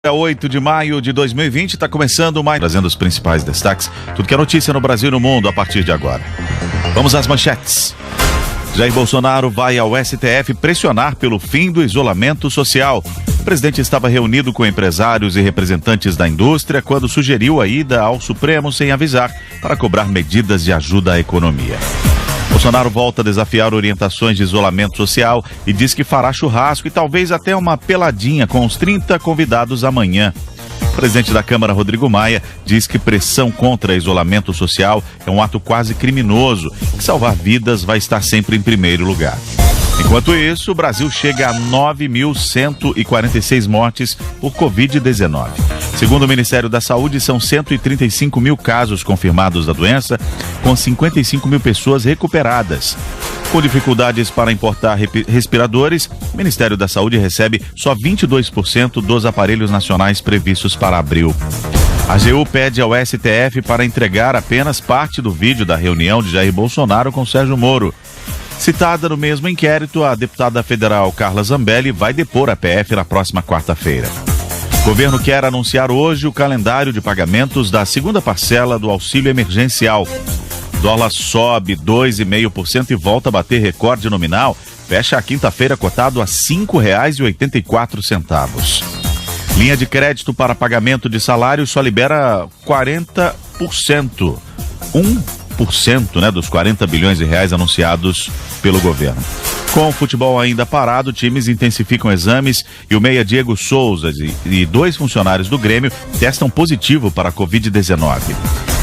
É 8 de maio de 2020, está começando mais, trazendo os principais destaques, tudo que é notícia no Brasil e no mundo a partir de agora. Vamos às manchetes. Jair Bolsonaro vai ao STF pressionar pelo fim do isolamento social. O presidente estava reunido com empresários e representantes da indústria quando sugeriu a ida ao Supremo sem avisar para cobrar medidas de ajuda à economia. Bolsonaro volta a desafiar orientações de isolamento social e diz que fará churrasco e talvez até uma peladinha com os 30 convidados amanhã. O presidente da Câmara, Rodrigo Maia, diz que pressão contra isolamento social é um ato quase criminoso, que salvar vidas vai estar sempre em primeiro lugar. Enquanto isso, o Brasil chega a 9.146 mortes por Covid-19. Segundo o Ministério da Saúde, são 135 mil casos confirmados da doença, com 55 mil pessoas recuperadas. Com dificuldades para importar respiradores, o Ministério da Saúde recebe só 22% dos aparelhos nacionais previstos para abril. A AGU pede ao STF para entregar apenas parte do vídeo da reunião de Jair Bolsonaro com Sérgio Moro. Citada no mesmo inquérito, a deputada federal Carla Zambelli vai depor a PF na próxima quarta-feira. O governo quer anunciar hoje o calendário de pagamentos da segunda parcela do auxílio emergencial. Dólar sobe 2,5% e volta a bater recorde nominal. Fecha a quinta-feira cotado a R$ 5,84. Linha de crédito para pagamento de salário só libera 40%. 1% dos 40 bilhões de reais anunciados pelo governo. Com o futebol ainda parado, times intensificam exames e o meia Diego Souza e 2 funcionários do Grêmio testam positivo para a Covid-19.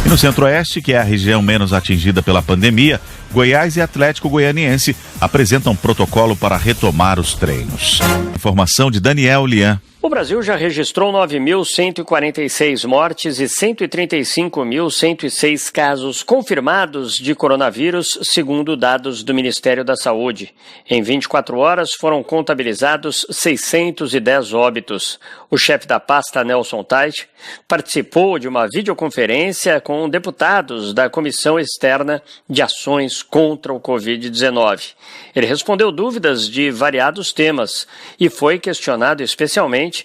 E no Centro-Oeste, que é a região menos atingida pela pandemia, Goiás e Atlético Goianiense apresentam protocolo para retomar os treinos. Informação de Daniel Lian. O Brasil já registrou 9.146 mortes e 135.106 casos confirmados de coronavírus, segundo dados do Ministério da Saúde. Em 24 horas foram contabilizados 610 óbitos. O chefe da pasta, Nelson Teich, participou de uma videoconferência com deputados da Comissão Externa de Ações contra o Covid-19. Ele respondeu dúvidas de variados temas e foi questionado especialmente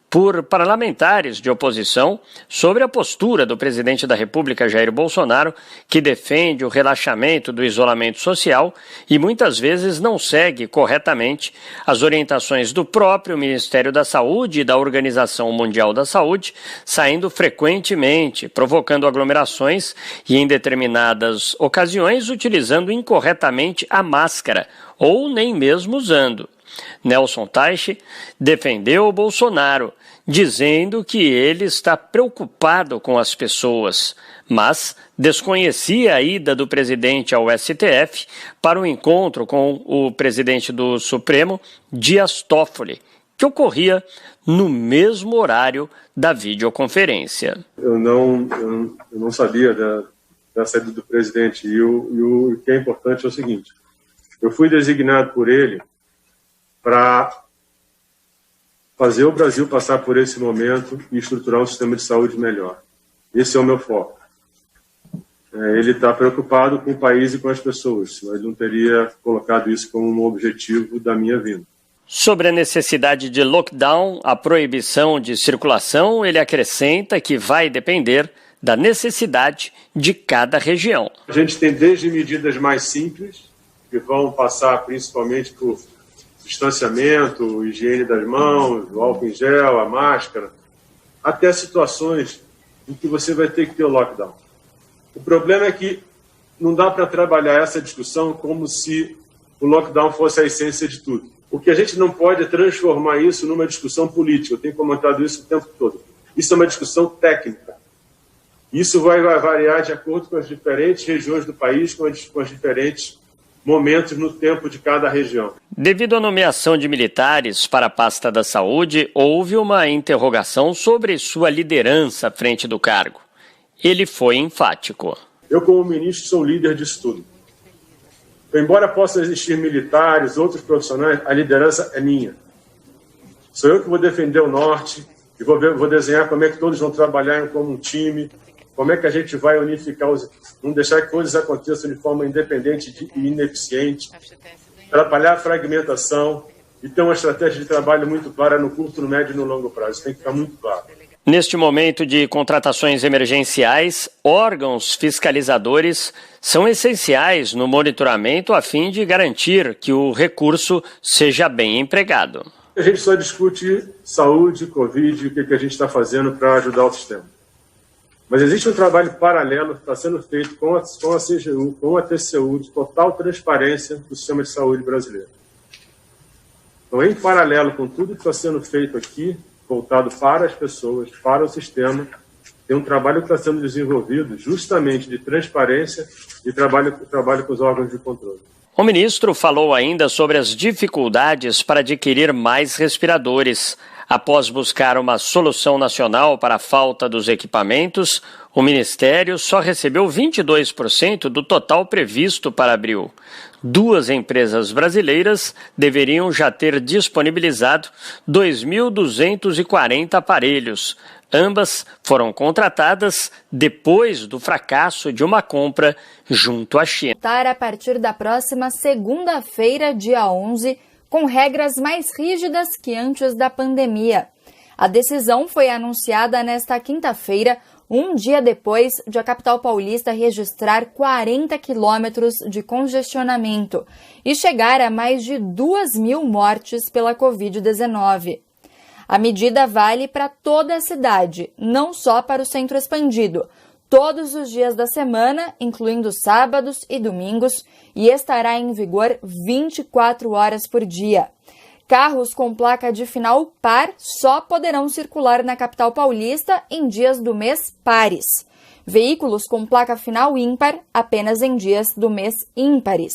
por parlamentares de oposição sobre a postura do presidente da República, Jair Bolsonaro, que defende o relaxamento do isolamento social e muitas vezes não segue corretamente as orientações do próprio Ministério da Saúde e da Organização Mundial da Saúde, saindo frequentemente, provocando aglomerações e, em determinadas ocasiões, utilizando incorretamente a máscara ou nem mesmo usando. Nelson Teich defendeu o Bolsonaro, dizendo que ele está preocupado com as pessoas, mas desconhecia a ida do presidente ao STF para o encontro com o presidente do Supremo, Dias Toffoli, que ocorria no mesmo horário da videoconferência. Eu não sabia da saída do presidente e o que é importante é o seguinte: eu fui designado por ele para fazer o Brasil passar por esse momento e estruturar um sistema de saúde melhor. Esse é o meu foco. Ele está preocupado com o país e com as pessoas, mas não teria colocado isso como um objetivo da minha vinda. Sobre a necessidade de lockdown, a proibição de circulação, ele acrescenta que vai depender da necessidade de cada região. A gente tem desde medidas mais simples, que vão passar principalmente por distanciamento, higiene das mãos, o álcool em gel, a máscara, até situações em que você vai ter que ter o lockdown. O problema é que não dá para trabalhar essa discussão como se o lockdown fosse a essência de tudo. O que a gente não pode é transformar isso numa discussão política. Eu tenho comentado isso o tempo todo. Isso é uma discussão técnica. Isso vai variar de acordo com as diferentes regiões do país, com as diferentes momentos no tempo de cada região. Devido à nomeação de militares para a pasta da saúde, houve uma interrogação sobre sua liderança à frente do cargo. Ele foi enfático. Eu, como ministro, sou líder disso tudo. Embora possa existir militares, outros profissionais, a liderança é minha. Sou eu que vou defender o Norte e vou desenhar como é que todos vão trabalhar como um time, como é que a gente vai unificar, não deixar que coisas aconteçam de forma independente e ineficiente, atrapalhar a fragmentação. e ter uma estratégia de trabalho muito clara no curto, no médio e no longo prazo. Isso tem que ficar muito claro. Neste momento de contratações emergenciais, órgãos fiscalizadores são essenciais no monitoramento a fim de garantir que o recurso seja bem empregado. A gente só discute saúde, Covid, o que a gente está fazendo para ajudar o sistema. Mas existe um trabalho paralelo que está sendo feito com a CGU, com a TCU, de total transparência do sistema de saúde brasileiro. Então, em paralelo com tudo que está sendo feito aqui, voltado para as pessoas, para o sistema, tem um trabalho que está sendo desenvolvido justamente de transparência e trabalho com os órgãos de controle. O ministro falou ainda sobre as dificuldades para adquirir mais respiradores. Após buscar uma solução nacional para a falta dos equipamentos, o Ministério só recebeu 22% do total previsto para abril. 2 empresas brasileiras deveriam já ter disponibilizado 2.240 aparelhos. Ambas foram contratadas depois do fracasso de uma compra junto à China. A partir da próxima segunda-feira, dia 11, com regras mais rígidas que antes da pandemia. A decisão foi anunciada nesta quinta-feira, um dia depois de a capital paulista registrar 40 quilômetros de congestionamento e chegar a mais de 2.000 mortes pela Covid-19. A medida vale para toda a cidade, não só para o centro expandido, todos os dias da semana, incluindo sábados e domingos, e estará em vigor 24 horas por dia. Carros com placa de final par só poderão circular na capital paulista em dias do mês pares. Veículos com placa final ímpar apenas em dias do mês ímpares.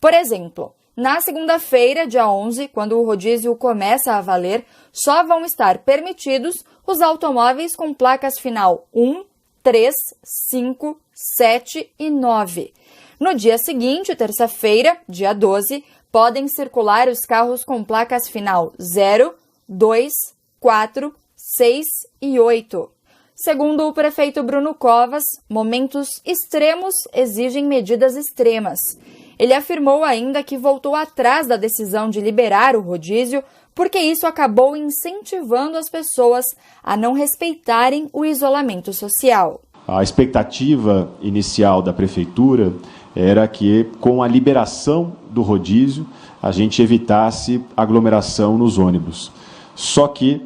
Por exemplo, na segunda-feira, dia 11, quando o rodízio começa a valer, só vão estar permitidos os automóveis com placas final 1, 3, 5, 7 e 9. No dia seguinte, terça-feira, dia 12, podem circular os carros com placas final 0, 2, 4, 6 e 8. Segundo o prefeito Bruno Covas, momentos extremos exigem medidas extremas. Ele afirmou ainda que voltou atrás da decisão de liberar o rodízio porque isso acabou incentivando as pessoas a não respeitarem o isolamento social. A expectativa inicial da prefeitura era que, com a liberação do rodízio, a gente evitasse aglomeração nos ônibus. Só que,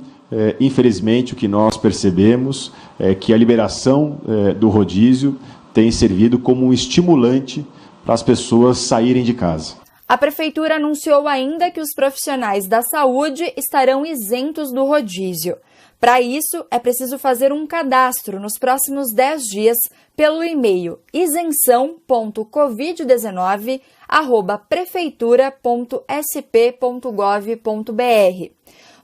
infelizmente, o que nós percebemos é que a liberação do rodízio tem servido como um estimulante para as pessoas saírem de casa. A prefeitura anunciou ainda que os profissionais da saúde estarão isentos do rodízio. Para isso, é preciso fazer um cadastro nos próximos 10 dias pelo e-mail isenção.covid19@prefeitura.sp.gov.br.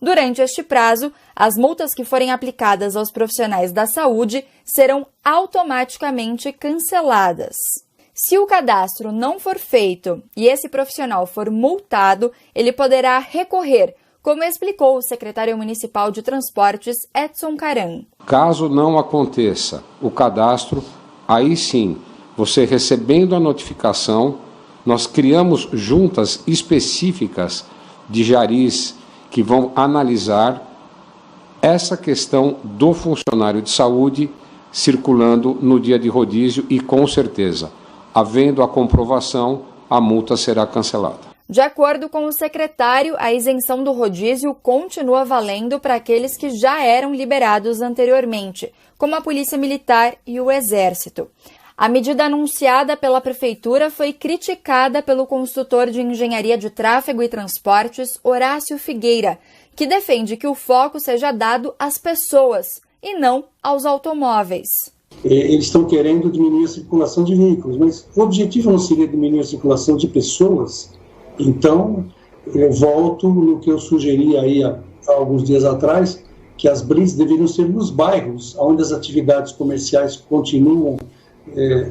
Durante este prazo, as multas que forem aplicadas aos profissionais da saúde serão automaticamente canceladas. Se o cadastro não for feito e esse profissional for multado, ele poderá recorrer, como explicou o secretário municipal de Transportes, Edson Caran. Caso não aconteça o cadastro, aí sim, você recebendo a notificação, nós criamos juntas específicas de Jaris que vão analisar essa questão do funcionário de saúde circulando no dia de rodízio e, com certeza, havendo a comprovação, a multa será cancelada. De acordo com o secretário, a isenção do rodízio continua valendo para aqueles que já eram liberados anteriormente, como a Polícia Militar e o Exército. A medida anunciada pela Prefeitura foi criticada pelo consultor de Engenharia de Tráfego e Transportes, Horácio Figueira, que defende que o foco seja dado às pessoas e não aos automóveis. Eles estão querendo diminuir a circulação de veículos, mas o objetivo não seria diminuir a circulação de pessoas. Então, eu volto no que eu sugeri aí há alguns dias atrás, que as blitz deveriam ser nos bairros, onde as atividades comerciais continuam,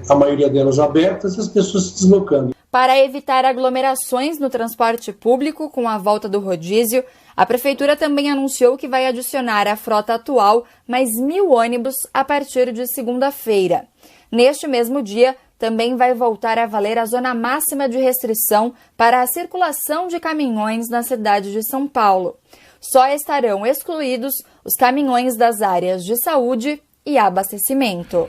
a maioria delas abertas, as pessoas se deslocando. Para evitar aglomerações no transporte público com a volta do rodízio, a Prefeitura também anunciou que vai adicionar à frota atual mais 1.000 ônibus a partir de segunda-feira. Neste mesmo dia, também vai voltar a valer a zona máxima de restrição para a circulação de caminhões na cidade de São Paulo. Só estarão excluídos os caminhões das áreas de saúde e abastecimento.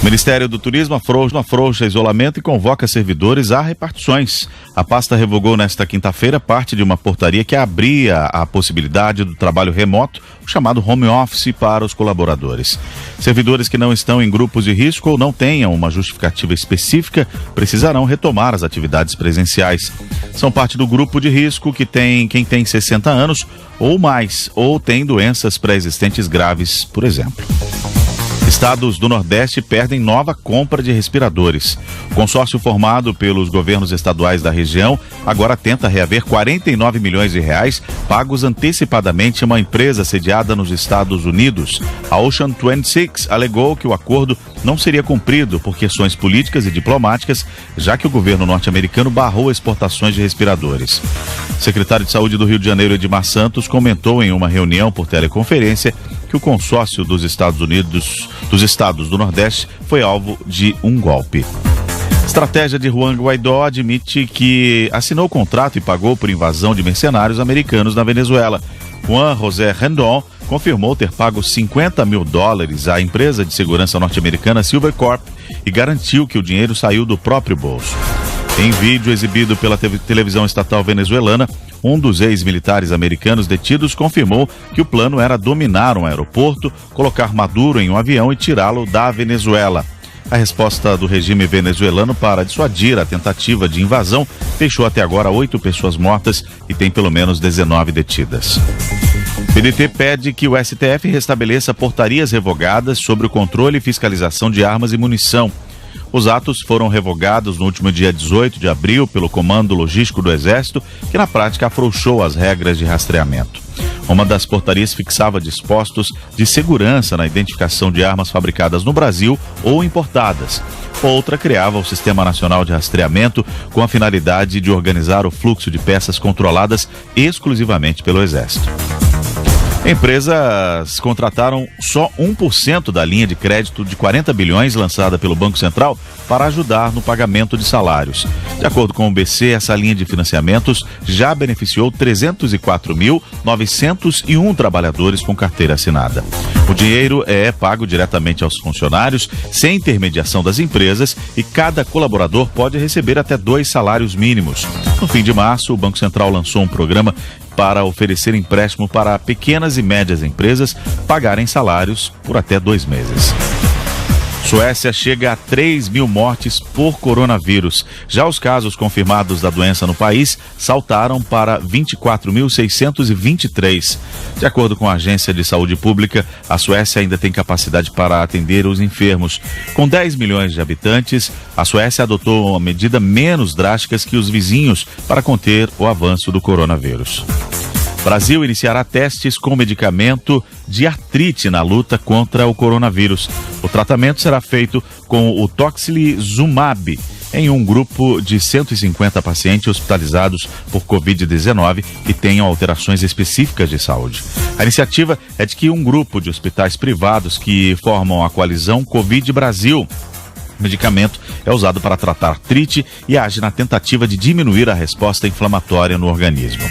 O Ministério do Turismo afrouxa isolamento e convoca servidores a repartições. A pasta revogou nesta quinta-feira parte de uma portaria que abria a possibilidade do trabalho remoto, o chamado home office, para os colaboradores. Servidores que não estão em grupos de risco ou não tenham uma justificativa específica precisarão retomar as atividades presenciais. São parte do grupo de risco quem tem 60 anos ou mais, ou tem doenças pré-existentes graves, por exemplo. Estados do Nordeste perdem nova compra de respiradores. O consórcio formado pelos governos estaduais da região agora tenta reaver 49 milhões de reais pagos antecipadamente a uma empresa sediada nos Estados Unidos. A Ocean 26 alegou que o acordo não seria cumprido por questões políticas e diplomáticas, já que o governo norte-americano barrou exportações de respiradores. O secretário de Saúde do Rio de Janeiro, Edmar Santos, comentou em uma reunião por teleconferência que o consórcio dos Estados do Nordeste foi alvo de um golpe. Estratégia de Juan Guaidó admite que assinou o contrato e pagou por invasão de mercenários americanos na Venezuela. Juan José Rendon confirmou ter pago $50 mil à empresa de segurança norte-americana Silvercorp e garantiu que o dinheiro saiu do próprio bolso. Em vídeo exibido pela televisão estatal venezuelana, um dos ex-militares americanos detidos confirmou que o plano era dominar um aeroporto, colocar Maduro em um avião e tirá-lo da Venezuela. A resposta do regime venezuelano para dissuadir a tentativa de invasão deixou até agora 8 pessoas mortas e tem pelo menos 19 detidas. O PDT pede que o STF restabeleça portarias revogadas sobre o controle e fiscalização de armas e munição. Os atos foram revogados no último dia 18 de abril pelo Comando Logístico do Exército, que na prática afrouxou as regras de rastreamento. Uma das portarias fixava dispostos de segurança na identificação de armas fabricadas no Brasil ou importadas. Outra criava o Sistema Nacional de Rastreamento com a finalidade de organizar o fluxo de peças controladas exclusivamente pelo Exército. Empresas contrataram só 1% da linha de crédito de 40 bilhões lançada pelo Banco Central para ajudar no pagamento de salários. De acordo com o BC, essa linha de financiamentos já beneficiou 304.901 trabalhadores com carteira assinada. O dinheiro é pago diretamente aos funcionários, sem intermediação das empresas, e cada colaborador pode receber até 2 salários mínimos. No fim de março, o Banco Central lançou um programa para oferecer empréstimo para pequenas e médias empresas pagarem salários por até 2 meses. Suécia chega a 3 mil mortes por coronavírus. Já os casos confirmados da doença no país saltaram para 24.623. De acordo com a Agência de Saúde Pública, a Suécia ainda tem capacidade para atender os enfermos. Com 10 milhões de habitantes, a Suécia adotou uma medida menos drástica que os vizinhos para conter o avanço do coronavírus. Brasil iniciará testes com medicamento de artrite na luta contra o coronavírus. O tratamento será feito com o Tocilizumab em um grupo de 150 pacientes hospitalizados por Covid-19 que tenham alterações específicas de saúde. A iniciativa é de que um grupo de hospitais privados que formam a coalizão Covid Brasil. O medicamento é usado para tratar artrite e age na tentativa de diminuir a resposta inflamatória no organismo.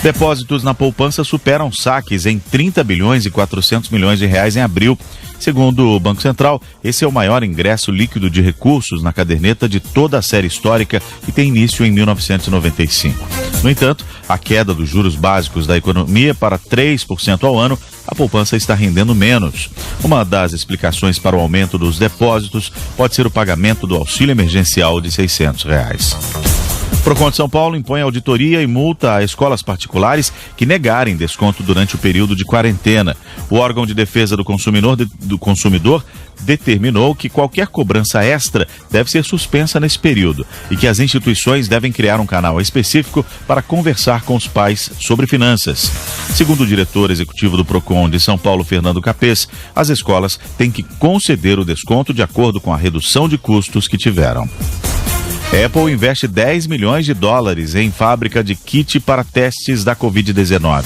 Depósitos na poupança superam saques em 30 bilhões e 400 milhões de reais em abril. Segundo o Banco Central, esse é o maior ingresso líquido de recursos na caderneta de toda a série histórica que tem início em 1995. No entanto, a queda dos juros básicos da economia para 3% ao ano, a poupança está rendendo menos. Uma das explicações para o aumento dos depósitos pode ser o pagamento do auxílio emergencial de R$ 600. O Procon de São Paulo impõe auditoria e multa a escolas particulares que negarem desconto durante o período de quarentena. O órgão de defesa do consumidor determinou que qualquer cobrança extra deve ser suspensa nesse período e que as instituições devem criar um canal específico para conversar com os pais sobre finanças. Segundo o diretor executivo do Procon de São Paulo, Fernando Capês, as escolas têm que conceder o desconto de acordo com a redução de custos que tiveram. Apple investe $10 milhões em fábrica de kit para testes da Covid-19.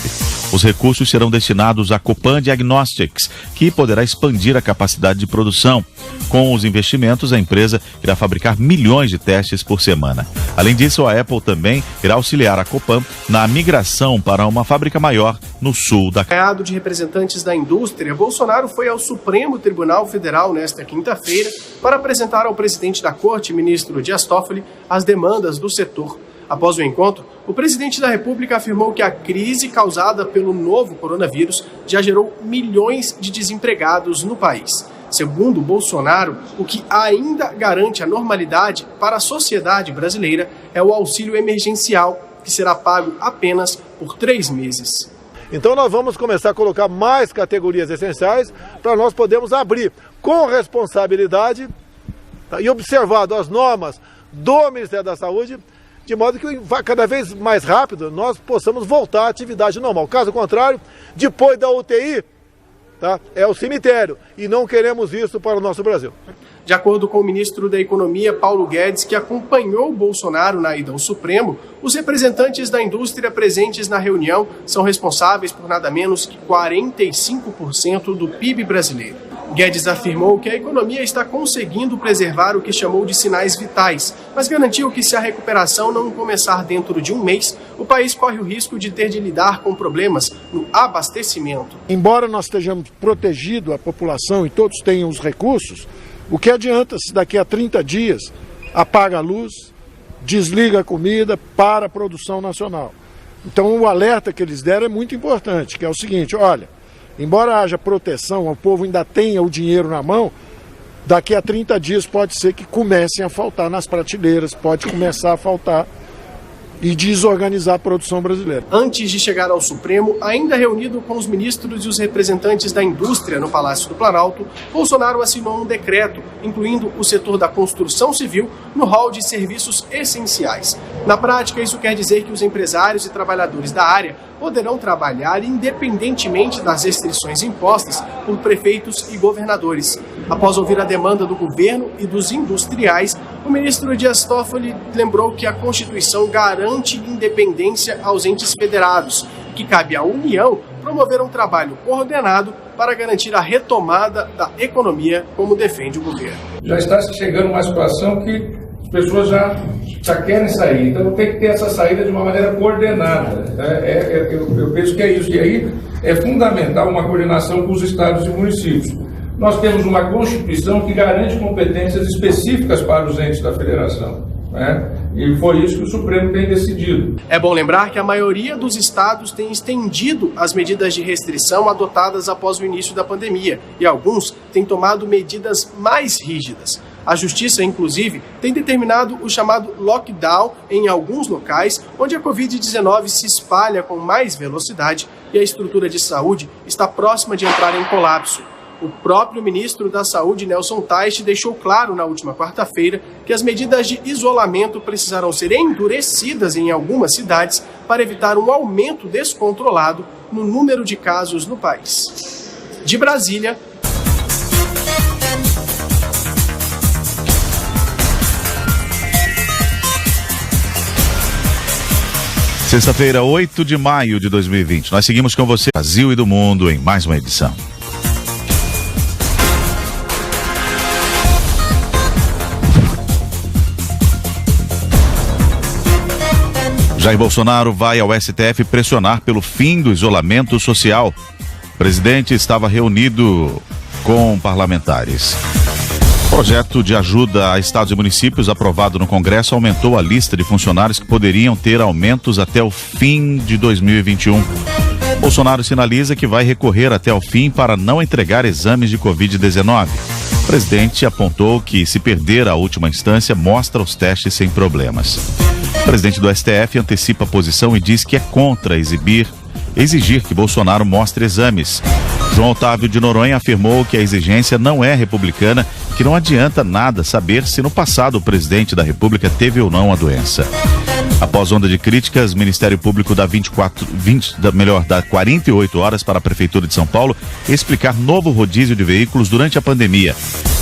Os recursos serão destinados à Copan Diagnostics, que poderá expandir a capacidade de produção. Com os investimentos, a empresa irá fabricar milhões de testes por semana. Além disso, a Apple também irá auxiliar a Copan na migração para uma fábrica maior no sul da... Acompanhado de representantes da indústria, Bolsonaro foi ao Supremo Tribunal Federal nesta quinta-feira para apresentar ao presidente da Corte, ministro Dias Toffoli, as demandas do setor. Após o encontro, o presidente da República afirmou que a crise causada pelo novo coronavírus já gerou milhões de desempregados no país. Segundo Bolsonaro, o que ainda garante a normalidade para a sociedade brasileira é o auxílio emergencial, que será pago apenas por 3 meses. Então nós vamos começar a colocar mais categorias essenciais para nós podermos abrir com responsabilidade, tá, e observado as normas do Ministério da Saúde, de modo que cada vez mais rápido nós possamos voltar à atividade normal. Caso contrário, depois da UTI, tá, é o cemitério, e não queremos isso para o nosso Brasil. De acordo com o ministro da Economia, Paulo Guedes, que acompanhou Bolsonaro na ida ao Supremo, os representantes da indústria presentes na reunião são responsáveis por nada menos que 45% do PIB brasileiro. Guedes afirmou que a economia está conseguindo preservar o que chamou de sinais vitais, mas garantiu que se a recuperação não começar dentro de um mês, o país corre o risco de ter de lidar com problemas no abastecimento. Embora nós estejamos protegidos, a população e todos tenham os recursos, o que adianta se daqui a 30 dias apaga a luz, desliga a comida para a produção nacional? Então o alerta que eles deram é muito importante, que é o seguinte: olha, embora haja proteção, o povo ainda tenha o dinheiro na mão, daqui a 30 dias pode ser que comecem a faltar nas prateleiras, pode começar a faltar e desorganizar a produção brasileira. Antes de chegar ao Supremo, ainda reunido com os ministros e os representantes da indústria no Palácio do Planalto, Bolsonaro assinou um decreto, incluindo o setor da construção civil no rol de serviços essenciais. Na prática, isso quer dizer que os empresários e trabalhadores da área poderão trabalhar independentemente das restrições impostas por prefeitos e governadores. Após ouvir a demanda do governo e dos industriais, o ministro Dias Toffoli lembrou que a Constituição garante independência aos entes federados, que cabe à União promover um trabalho coordenado para garantir a retomada da economia, como defende o governo. Já está chegando uma situação que as pessoas já querem sair, então tem que ter essa saída de uma maneira coordenada. Eu penso que é isso, e aí é fundamental uma coordenação com os estados e municípios. Nós temos uma Constituição que garante competências específicas para os entes da federação, né? E foi isso que o Supremo tem decidido. É bom lembrar que a maioria dos estados tem estendido as medidas de restrição adotadas após o início da pandemia, e alguns têm tomado medidas mais rígidas. A Justiça, inclusive, tem determinado o chamado lockdown em alguns locais onde a Covid-19 se espalha com mais velocidade e a estrutura de saúde está próxima de entrar em colapso. O próprio ministro da Saúde, Nelson Teich, deixou claro na última quarta-feira que as medidas de isolamento precisarão ser endurecidas em algumas cidades para evitar um aumento descontrolado no número de casos no país. De Brasília, sexta-feira, 8 de maio de 2020. Nós seguimos com você, Brasil e do mundo, em mais uma edição. Jair Bolsonaro vai ao STF pressionar pelo fim do isolamento social. O presidente estava reunido com parlamentares. O projeto de ajuda a estados e municípios aprovado no Congresso aumentou a lista de funcionários que poderiam ter aumentos até o fim de 2021. Bolsonaro sinaliza que vai recorrer até o fim para não entregar exames de Covid-19. O presidente apontou que, se perder a última instância, mostra os testes sem problemas. O presidente do STF antecipa a posição e diz que é contra exigir que Bolsonaro mostre exames. João Otávio de Noronha afirmou que a exigência não é republicana e que não adianta nada saber se no passado o presidente da República teve ou não a doença. Após onda de críticas, o Ministério Público dá 48 horas para a Prefeitura de São Paulo explicar novo rodízio de veículos durante a pandemia.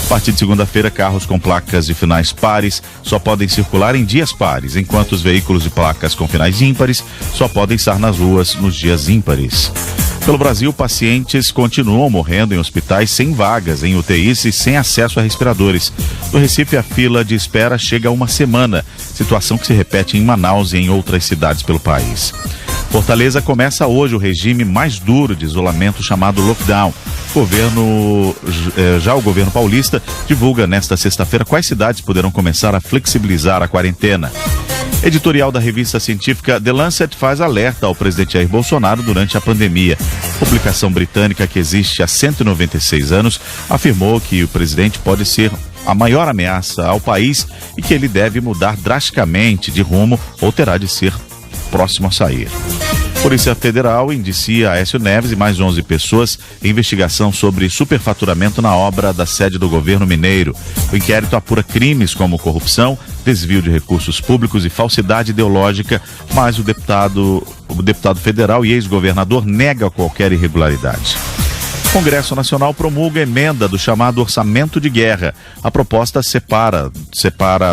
A partir de segunda-feira, carros com placas de finais pares só podem circular em dias pares, enquanto os veículos de placas com finais ímpares só podem estar nas ruas nos dias ímpares. Pelo Brasil, pacientes continuam morrendo em hospitais sem vagas, em UTIs e sem acesso a respiradores. No Recife, a fila de espera chega a uma semana, situação que se repete em Manaus e em outras cidades pelo país. Fortaleza começa hoje o regime mais duro de isolamento chamado lockdown. O governo paulista divulga nesta sexta-feira quais cidades poderão começar a flexibilizar a quarentena. Editorial da revista científica The Lancet faz alerta ao presidente Jair Bolsonaro durante a pandemia. A publicação britânica, que existe há 196 anos, afirmou que o presidente pode ser a maior ameaça ao país e que ele deve mudar drasticamente de rumo ou terá de ser próximo a sair. Polícia Federal indicia Aécio Neves e mais 11 pessoas em investigação sobre superfaturamento na obra da sede do governo mineiro. O inquérito apura crimes como corrupção, desvio de recursos públicos e falsidade ideológica, mas o deputado federal e ex-governador nega qualquer irregularidade. O Congresso Nacional promulga a emenda do chamado Orçamento de Guerra. A proposta separa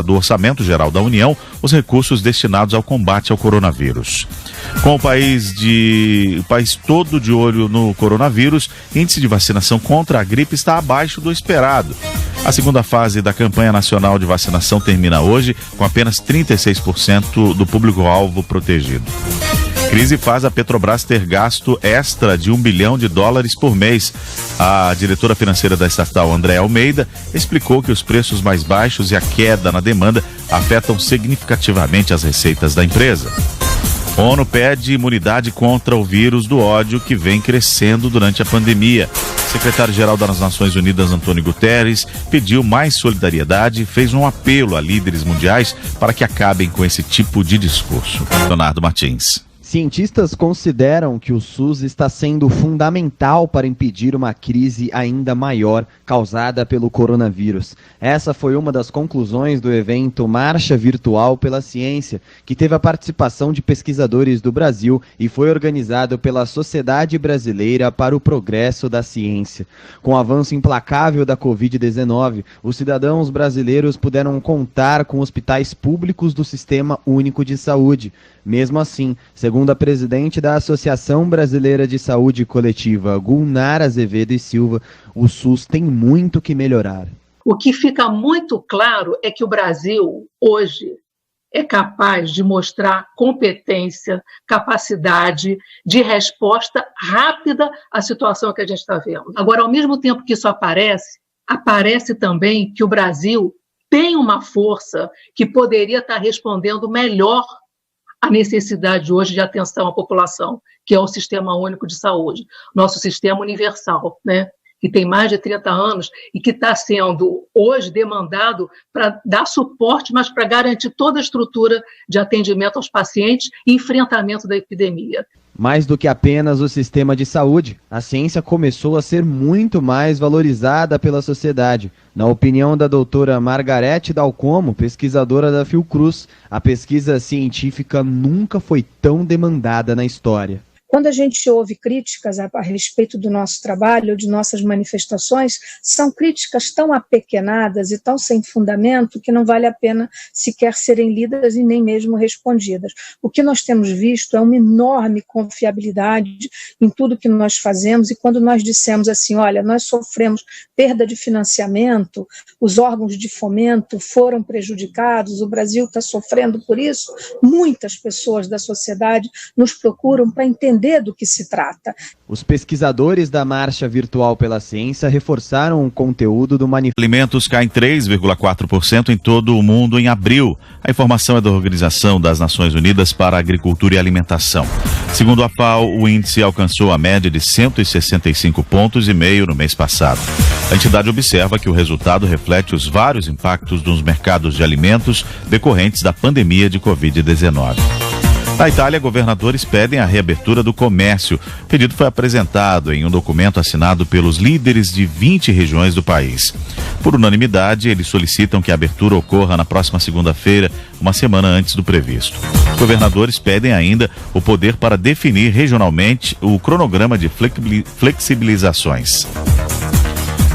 do Orçamento Geral da União os recursos destinados ao combate ao coronavírus. Com o país todo de olho no coronavírus, o índice de vacinação contra a gripe está abaixo do esperado. A segunda fase da campanha nacional de vacinação termina hoje, com apenas 36% do público-alvo protegido. Crise faz a Petrobras ter gasto extra de $1 bilhão por mês. A diretora financeira da estatal, Andréa Almeida, explicou que os preços mais baixos e a queda na demanda afetam significativamente as receitas da empresa. A ONU pede imunidade contra o vírus do ódio que vem crescendo durante a pandemia. O secretário-geral das Nações Unidas, Antônio Guterres, pediu mais solidariedade e fez um apelo a líderes mundiais para que acabem com esse tipo de discurso. Leonardo Martins. Cientistas consideram que o SUS está sendo fundamental para impedir uma crise ainda maior causada pelo coronavírus. Essa foi uma das conclusões do evento Marcha Virtual pela Ciência, que teve a participação de pesquisadores do Brasil e foi organizado pela Sociedade Brasileira para o Progresso da Ciência. Com o avanço implacável da Covid-19, os cidadãos brasileiros puderam contar com hospitais públicos do Sistema Único de Saúde. Mesmo assim, segundo a presidente da Associação Brasileira de Saúde Coletiva, Gulnar Azevedo e Silva, o SUS tem muito que melhorar. O que fica muito claro é que o Brasil, hoje, é capaz de mostrar competência, capacidade de resposta rápida à situação que a gente está vendo. Agora, ao mesmo tempo que isso aparece também que o Brasil tem uma força que poderia estar respondendo melhor a necessidade hoje de atenção à população, que é o Sistema Único de Saúde, nosso sistema universal, né? Que tem mais de 30 anos e que está sendo hoje demandado para dar suporte, mas para garantir toda a estrutura de atendimento aos pacientes e enfrentamento da epidemia. Mais do que apenas o sistema de saúde, a ciência começou a ser muito mais valorizada pela sociedade. Na opinião da doutora Margarete Dalcomo, pesquisadora da Fiocruz, a pesquisa científica nunca foi tão demandada na história. Quando a gente ouve críticas a respeito do nosso trabalho, de nossas manifestações, são críticas tão apequenadas e tão sem fundamento que não vale a pena sequer serem lidas e nem mesmo respondidas. O que nós temos visto é uma enorme confiabilidade em tudo que nós fazemos, e quando nós dissemos assim, olha, nós sofremos perda de financiamento, os órgãos de fomento foram prejudicados, o Brasil está sofrendo por isso, muitas pessoas da sociedade nos procuram para entender do que se trata. Os pesquisadores da Marcha Virtual pela Ciência reforçaram o conteúdo do manifesto. Alimentos caem 3,4% em todo o mundo em abril. A informação é da Organização das Nações Unidas para a Agricultura e Alimentação. Segundo a FAO, o índice alcançou a média de 165,5 pontos no mês passado. A entidade observa que o resultado reflete os vários impactos dos mercados de alimentos decorrentes da pandemia de Covid-19. Na Itália, governadores pedem a reabertura do comércio. O pedido foi apresentado em um documento assinado pelos líderes de 20 regiões do país. Por unanimidade, eles solicitam que a abertura ocorra na próxima segunda-feira, uma semana antes do previsto. Os governadores pedem ainda o poder para definir regionalmente o cronograma de flexibilizações.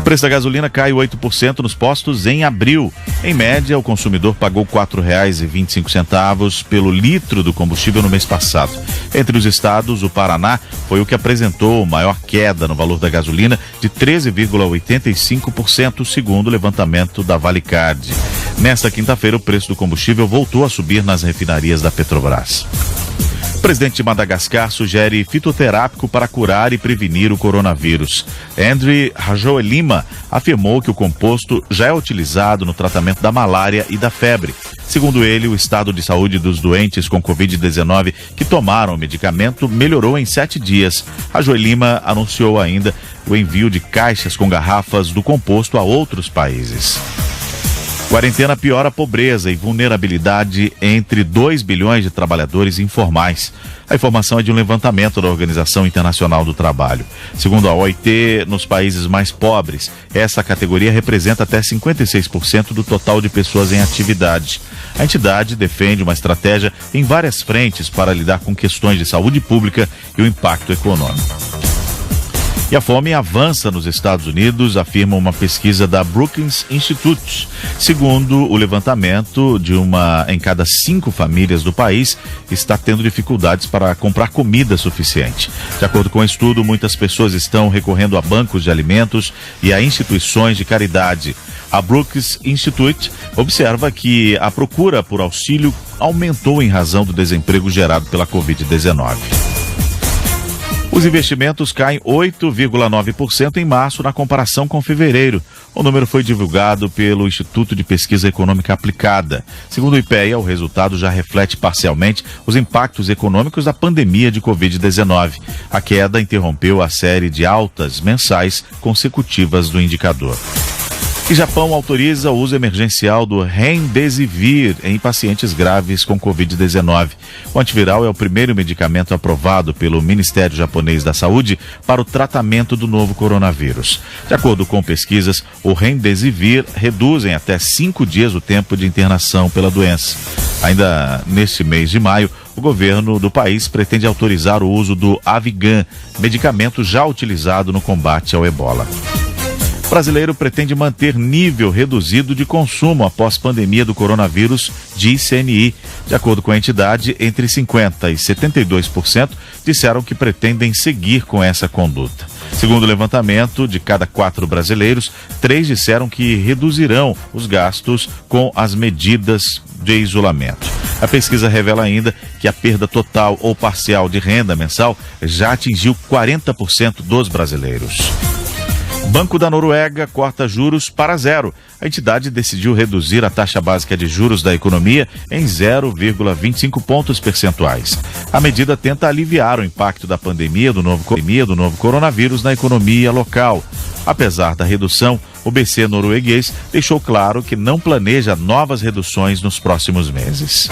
preço da gasolina cai 8% nos postos em abril. Em média, o consumidor pagou R$ 4,25 pelo litro do combustível no mês passado. Entre os estados, o Paraná foi o que apresentou maior queda no valor da gasolina, de 13,85%, segundo o levantamento da Valicard. Nesta quinta-feira, o preço do combustível voltou a subir nas refinarias da Petrobras. O presidente de Madagascar sugere fitoterápico para curar e prevenir o coronavírus. Andry Rajoelina afirmou que o composto já é utilizado no tratamento da malária e da febre. Segundo ele, o estado de saúde dos doentes com Covid-19 que tomaram o medicamento melhorou em 7 dias. Rajoelina anunciou ainda o envio de caixas com garrafas do composto a outros países. Quarentena piora a pobreza e vulnerabilidade entre 2 bilhões de trabalhadores informais. A informação é de um levantamento da Organização Internacional do Trabalho. Segundo a OIT, nos países mais pobres, essa categoria representa até 56% do total de pessoas em atividade. A entidade defende uma estratégia em várias frentes para lidar com questões de saúde pública e o impacto econômico. E a fome avança nos Estados Unidos, afirma uma pesquisa da Brookings Institute. Segundo o levantamento, de 1 em cada 5 famílias do país está tendo dificuldades para comprar comida suficiente. De acordo com o estudo, muitas pessoas estão recorrendo a bancos de alimentos e a instituições de caridade. A Brookings Institute observa que a procura por auxílio aumentou em razão do desemprego gerado pela Covid-19. Os investimentos caem 8,9% em março na comparação com fevereiro. O número foi divulgado pelo Instituto de Pesquisa Econômica Aplicada. Segundo o IPEA, o resultado já reflete parcialmente os impactos econômicos da pandemia de Covid-19. A queda interrompeu a série de altas mensais consecutivas do indicador. E Japão autoriza o uso emergencial do Remdesivir em pacientes graves com Covid-19. O antiviral é o primeiro medicamento aprovado pelo Ministério Japonês da Saúde para o tratamento do novo coronavírus. De acordo com pesquisas, o Remdesivir reduz em até 5 dias o tempo de internação pela doença. Ainda neste mês de maio, o governo do país pretende autorizar o uso do Avigan, medicamento já utilizado no combate ao ebola. O brasileiro pretende manter nível reduzido de consumo após pandemia do coronavírus, diz CNI. De acordo com a entidade, entre 50% e 72% disseram que pretendem seguir com essa conduta. Segundo o levantamento, de cada 4 brasileiros, 3 disseram que reduzirão os gastos com as medidas de isolamento. A pesquisa revela ainda que a perda total ou parcial de renda mensal já atingiu 40% dos brasileiros. Banco da Noruega corta juros para 0. A entidade decidiu reduzir a taxa básica de juros da economia em 0,25 pontos percentuais. A medida tenta aliviar o impacto da pandemia do novo coronavírus na economia local. Apesar da redução, o BC norueguês deixou claro que não planeja novas reduções nos próximos meses.